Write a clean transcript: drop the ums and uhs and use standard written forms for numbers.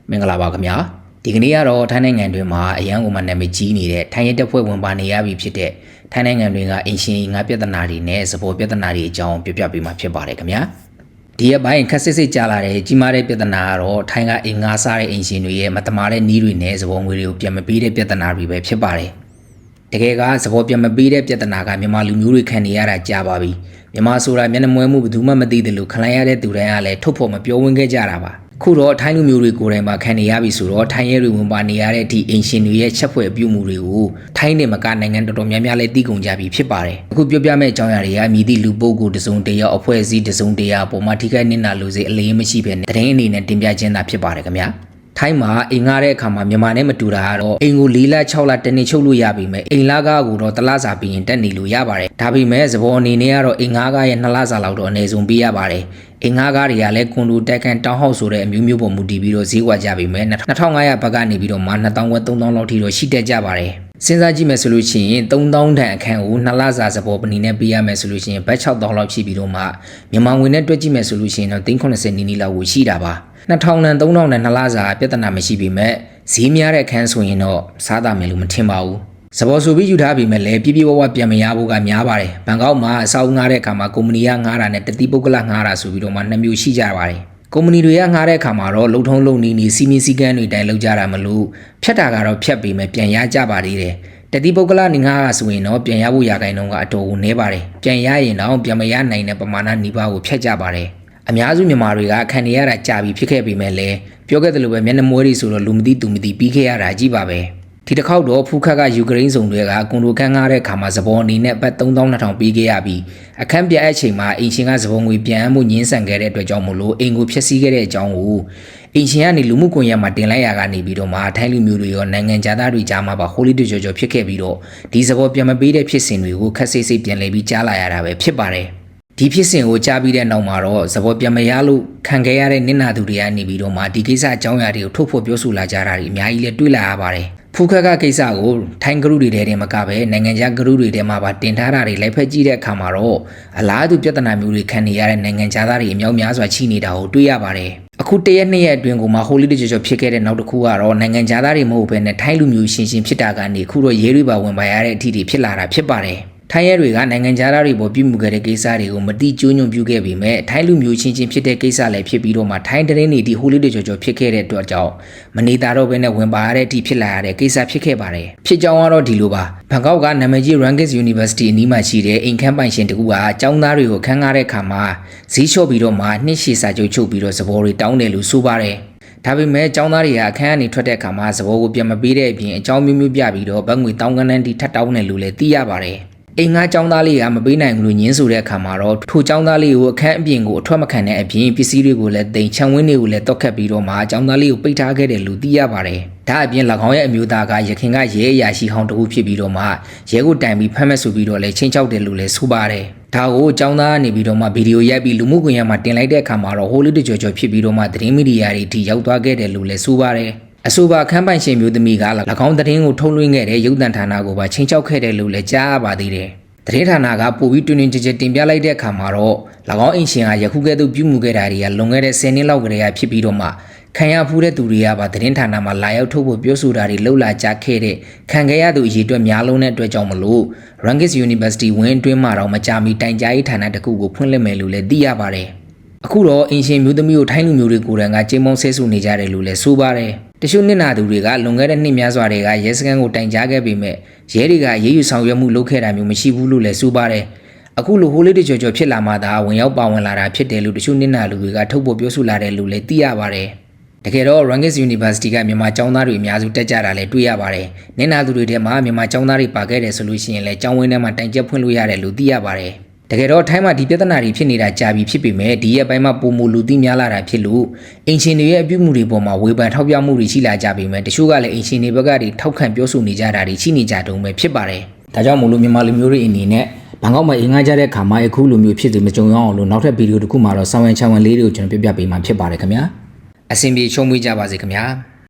မင်္ဂလာပါခင်ဗျာဒီကနေ့ကတော့ထိုင်းနိုင်ငံတွင်မှာအရန်ကိုမှနာမည်ကြီးနေတဲ့ထိုင်းရဲတပ်ဖွဲ့ဝင်ပါနေရပြီဖြစ်တဲ့ထိုင်းနိုင်ငံတွင်ကအင်ရှင်ငါးပြဿနာတွေနဲ့စပေါ်ပြဿနာတွေအကြောင်းပြပြပေးမှာဖြစ်ပါတယ်ခင်ဗျာဒီအပိုင်းခက်စစ်စစ်ကြာလာတဲ့ကြီးမားတဲ့ပြဿနာကတော့ထိုင်းကအင်ငါးစားတဲ့အင်ရှင်တွေရဲ့မတမာတဲ့နီးတွေနဲ့စပေါ်ငွေတွေကိုပြန်မပေးတဲ့ပြဿနာတွေပဲဖြစ်ပါတယ်တကယ်ကစပေါ်ပြန်မပေးတဲ့ပြဿနာကမြန်မာလူမျိုးတွေခံနေရတာကြာပါပြီမြန်မာဆိုတာမျက်နှာမွဲမှုဘယ်သူမှမသိတယ်လို့ခလိုင်းရတဲ့သူတိုင်းကလည်းထုတ်ဖို့မပြောဝင်ခဲ့ကြတာပါခုတော့ထိုင်းလူမျိုးတွေကိုယ်တိုင်မှာခံနေရပြီဆိုတော့ထိုင်းရဲတွေဝင်ပါနေရတဲ့အထိအင်ရှင်တွေရဲ့ချက်ဖွဲ့အပြုမှုတွေကိုထိုင်းနေမကနိုင်ငံတော်တော်များများလည်းသိကုန်ကြပြီဖြစ်ပါတယ်အခုပြောပြမယ့်အကြောင်းအရာတွေကမြည်သည့်လူပုဂ္ဂိုလ်တစုံတရာအဖွဲ့အစည်းတစုံတရာပေါ်မှာထိခိုက်နစ်နာလို့စေအလေးမရှိဘဲနဲ့တရင်အနေနဲ့တင်ပြခြင်းသာဖြစ်ပါတယ်ခင်ဗျာထိုင်းမှာအိမ်ငှားတဲ့အခါမှာမြန်မာနဲ့မတူတာကတော့အိမ်ကို4လ6လတနေ့ချုပ်လို့ရပြီမဲ့အိမ်လာကားကိုတော့တလစာပြီးရင်တက်နေလို့ရပါတယ်ဒါပေမဲ့သဘောအနေနဲ့ကတော့အိမ်ငှားကားရဲ့2လစာလောက်တော့အနည်းဆုံးပေးရပါတယ်အိမ်ငှားကားတွေကလည်းကွန်ဒိုတက်ကန်တောင်းဟောက်ဆိုတဲ့အမျိုးမျိုးပေါ်မူတည်ပြီးတော့ဈေးကွက်ကြပြီမဲ့2500ဘတ်ကနေပြီးတော့မှ2000ဝက်3000လောက်ထိတော့ရှိတတ်ကြပါတယ်စဉ်းစားကြည့်မယ်ဆိုလို့ရှိရင်3000တန်အခန်းကို2လစာစပေါ်ပနီနဲ့ပေးရမယ်ဆိုလို့ရှိရင်ဘတ်6000လောက်ရှိပြီးတော့မှမြန်မာငွေနဲ့တွက်ကြည့်မယ်ဆိုလို့ရှိရင်တော့380နီးနီးလောက်ကိုရှိတာပါ2000နဲ့3000နဲ့2လစာပြဿနာမရှိပေမဲ့ဈေးများတဲ့အခန်းဆိုရင်တော့စားတာမယ်လို့မထင်ပါဘူးစပေါ်ဆိုပြီးယူထားပြီးမဲ့လည်းပြပြဝဝပြန်မရဖို့ကများပါတယ်ဘန်ကောက်မှာအစောင်းငှားတဲ့အခါမှာကုမ္ပဏီကငှားတာနဲ့တတိပုဂ္ဂလငှားတာဆိုပြီးတော့မှ2မျိုးရှိကြပါတယ်ကုမ္ပဏီတွေကငှားတဲ့အခါမှာတော့လုံထုံးလုံနီးနီးစီမီစီကန်းတွေတိုင်လောက်ကြတာမလို့ဖြတ်တာကတော့ဖြတ်ပြီးမဲ့ပြန်ရကြပါသေးတယ်တတိပုဂ္ဂလနေငှားတာဆိုရင်တော့ပြန်ရဖို့ရာခိုင်နှုန်းကအတော်ကိုနည်းပါတယ်ပြန်ရရင်တော့ပြန်မရနိုင်တဲ့ပမာဏနီးပါးကိုဖြတ်ကြပါတယ်အများစုမြန်မာတွေကခံနေရတာကြာပြီဖြစ်ခဲ့ပေမဲ့လည်းပြောခဲ့သလိုပဲမျက်နှာမွေးတွေဆိုတော့လူမသိသူမသိပြီးခဲ့ရတာကြီးပါပဲဒီတစ်ခေါက်တော့ဖူးခတ်ကယူကရိန်းစုံတွေကကွန်ဒိုခန်းကားတဲ့ခါမှာစပေါ်အနေနဲ့ဘတ်3200ပေးခဲ့ရပြီးအခန်းပြတ်အချိန်မှာအင်ရှင်ကစပေါ်ငွေပြန်မှုညှင်းဆန်ခဲ့တဲ့အတွက်ကြောင့်မို့လို့အင်ကိုဖျက်ဆီးခဲ့တဲ့အကြောင်းကိုအင်ရှင်ကနေလူမှုကွန်ရက်မှာတင်လိုက်ရကနေပြီးတော့မှထိုင်းလူမျိုးတွေရောနိုင်ငံသားတွေကြားမှာပါဟိုလီတူကြော်ဖြစ်ခဲ့ပြီးတော့ဒီစပေါ်ပြန်မပေးတဲ့ဖြစ်စဉ်တွေကိုခက်စိတ်စိတ်ပြန်လဲပြီးကြားလာရတာပဲဖြစ်ပါတယ်ဒီဖြစ်စဉ်ကိုကြားပြီးတဲ့နောက်မှာတော့စပေါ်ပြန်မရလို့ခံခဲ့ရတဲ့နစ်နာသူတွေကနေပြီးတော့မှဒီကိစ္စအကြောင်းအရာတွေကိုထုတ်ဖို့ပြောဆိုလာကြတာတွေအများကြီးလည်းတွေ့လာရပါတယ်ဖူးခက်ကကိစ္စကိုထိုင်းဂရုတွေထဲမှာကပဲနိုင်ငံခြားဂရုတွေထဲမှာပါတင်ထားတာတွေလိုက်ဖက်ကြည့်တဲ့အခါမှာတော့အလားတူပြဿနာမျိုးတွေခံနေရတဲ့နိုင်ငံခြားသားတွေအများများစွာရှိနေတာကိုတွေ့ရပါတယ်အခုတရက်နှစ်ရက်အတွင်းကိုမှဟိုလီတကြော်ဖြစ်ခဲ့တဲ့နောက်တစ်ခုကတော့နိုင်ငံခြားသားတွေမဟုတ်ဘဲနဲ့ထိုင်းလူမျိုးရှင်းဖြစ်တာကနေအခုတော့ရဲတွေပါဝင်ပါရတဲ့အထီးတွေဖြစ်လာတာဖြစ်ပါတယ်ထိုင်းရဲတွေကနိုင်ငံခြားသားတွေပေါ်ပြုမှုခဲ့တဲ့ကိစ္စတွေကိုမတိကျညွန့်ပြုခဲ့ပေမဲ့ထိုင်းလူမျိုးချင်းဖြစ်တဲ့ကိစ္စလည်းဖြစ်ပြီးတော့မှထိုင်းတရင်တွေဒီဟိုလီတွေကြော်ဖြစ်ခဲ့တဲ့အတွက်ကြောင့်မနေတာတော့ဘဲနဲ့ဝင်ပါရတဲ့အထိဖြစ်လာရတဲ့ကိစ္စဖြစ်ခဲ့ပါတယ်ဖြစ်ကြောင်းကတော့ဒီလိုပါဘန်ကောက်ကနာမည်ကြီး Rangit University အနီးမှာရှိတဲ့အိမ်ခန်းပိုင်ရှင်တကူကကျောင်းသားတွေကိုခန်းကားတဲ့အခါမှာဈေးလျှော့ပြီးတော့မှနှစ်ရှည်စာချုပ်ချုပ်ပြီးတော့စပေါ်တွေတောင်းတယ်လို့ဆိုပါတယ်ဒါပေမဲ့ကျောင်းသားတွေကအခန်းကနေထွက်တဲ့အခါမှာစပေါ်ကိုပြန်မပေးတဲ့အပြင်အကြောင်းမျိုးမျိုးပြပြီးတော့ဘတ်ငွေတောင်းကန်းတန်းတီထပ်တောင်းတယ်လို့လည်းသိရပါတယ်အိမ်ငါကျောင်းသားလေးကမပေးနိုင်ဘူးလို့ညင်းဆိုတဲ့အခါမှာတော့ထိုကျောင်းသားလေးကိုအခန်းအပြင်ကိုအထွက်မခံတဲ့အပြင်ပစ္စည်းတွေကိုလည်းတင်ချံဝင်းတွေကိုလည်းတောက်ခတ်ပြီးတော့မှကျောင်းသားလေးကိုပိတ်ထားခဲ့တယ်လို့သိရပါတယ်။ဒါအပြင်၎င်းရဲ့အမျိုးသားကရခင်ကရဲအရာရှိဟောင်းတခုဖြစ်ပြီးတော့မှရဲကိုတိုင်ပြီးဖမ်းမဲ့ဆိုပြီးတော့လည်းချင်းချောက်တယ်လို့လည်းဆိုပါတယ်။ဒါကိုကျောင်းသားကနေပြီးတော့မှဗီဒီယိုရိုက်ပြီးလူမှုကွန်ရက်မှာတင်လိုက်တဲ့အခါမှာတော့ဟိုလီတကြော်ဖြစ်ပြီးတော့မှသတင်းမီဒီယာတွေထိရောက်သွားခဲ့တယ်လို့လည်းဆိုပါတယ်။အဆိုပါခန်းပိုင်ရှင်မျိုးသမီးက၎င်းသတင်းကိုထုတ်လွှင့်ခဲ့တဲ့ရုပ်သံဌာနကိုပါချင်းချောက်ခဲ့တယ်လို့လည်းကြားရပါသေးတယ်။သတင်းဌာနကပို့ပြီးတွင်တွင်ကြဲကြဲတင်ပြလိုက်တဲ့အခါမှာတော့၎င်းအင်ရှင်ကယခုကဲ့သို့ပြုမှုခဲ့တာတွေကလွန်ခဲ့တဲ့10နှစ်လောက်ကတည်းကဖြစ်ပြီးတော့မှခံရဖူးတဲ့သူတွေကပါသတင်းဌာနမှာလာရောက်ထုတ်ဖို့ပြောဆိုတာတွေလှုပ်လာကြခဲ့တဲ့ခံခဲ့ရသူအရေးအတွက်များလုံးတဲ့အတွက်ကြောင့်မလို့ Rangit University ဝင်းအတွင်းမှာတော့မကြာမီတိုင်ကြားရေးဌာနတစ်ခုကိုဖွင့်လှစ်မယ်လို့လည်းသိရပါတယ်အခုတော့အင်ရှင်မျိုးသမီးကိုထိုင်းလူမျိုးတွေကိုယ်တိုင်ကကြေးမောင်းဆဲဆူနေကြတယ်လို့လည်းဆိုပါတယ်တချို့နစ်နာသူတွေကလွန်ခဲ့တဲ့နှစ်များစွာတွေကရဲစခန်းကိုတိုင်ကြားခဲ့ပေမဲ့ရဲတွေကရေးယူဆောင်ရွက်မှုလုပ်ခဲ့တာမျိုးမရှိဘူးလို့လည်းဆိုပါတယ်အခုလိုဟိုလီတကြော်ဖြစ်လာမှသာဝင်ရောက်ပါဝင်လာတာဖြစ်တယ်လို့တချို့နစ်နာလူတွေကထုတ်ဖို့ပြောဆိုလာတယ်လို့လည်းသိရပါတယ်တကယ်တော့ Rangit University ကမြန်မာကျောင်းသားတွေအများစုတက်ကြတာလည်းတွေ့ရပါတယ်နစ်နာသူတွေထဲမှာမြန်မာကျောင်းသားတွေပါခဲ့တယ်ဆိုလို့ရှိရင်လည်းကျောင်းဝင်းထဲမှာတိုင်ချက်ဖွင့်လို့ရတယ်လို့သိရပါတယ်တကယ်တော့ထိုင်းမှာဒီပြဿနာတွေဖြစ်နေတာကြာပြီဖြစ်ပေမဲ့ဒီရက်ပိုင်းမှာပုံမူလူသိများလာတာဖြစ်လို့အင်ရှင်တွေရဲ့အပြုမှုတွေပေါ်မှာဝေဖန်ထောက်ပြမှုတွေရှိလာကြပေမဲ့တချို့ကလည်းအင်ရှင်တွေဘက်ကတွေထောက်ခံပြောဆိုနေကြတာတွေရှိနေကြတုံးပဲဖြစ်ပါတယ်။ဒါကြောင့်မို့လို့မြန်မာလူမျိုးတွေအနေနဲ့ဘန်ကောက်မှာအင်္ဂါကြတဲ့ခါမှာအခုလိုမျိုးဖြစ်စေမကြုံရအောင်လို့နောက်ထပ်ဗီဒီယိုတစ်ခုမှာတော့ဆောင်းရန်ချောင်းဝန်လေးတွေကိုကျွန်တော်ပြပြပေးမှာဖြစ်ပါတယ်ခင်ဗျာ။အဆင်ပြေချုံးမွေးကြပါစေခင်ဗျာ။